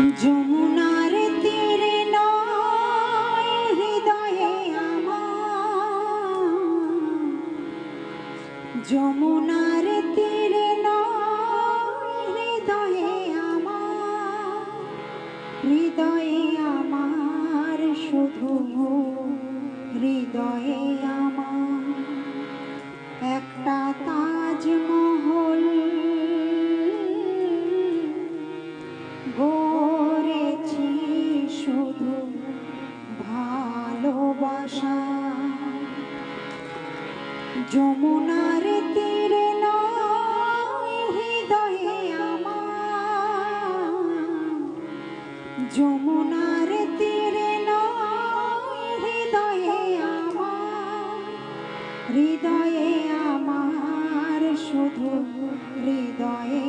যমুনার তীরে নয় হৃদয়ে আমার, যমুনার তীরে নয় হৃদয়ে আমার, হৃদয়ে আমার শুধু হৃদয়ে আমার একটা তাজমহল গড়েছি শুধু ভালোবাসা। যমুনার তীরে নয় হৃদয়ে আমার, যমুনার তীরে নয় হৃদয়ে আমার, হৃদয়ে আমার শুধু হৃদয়ে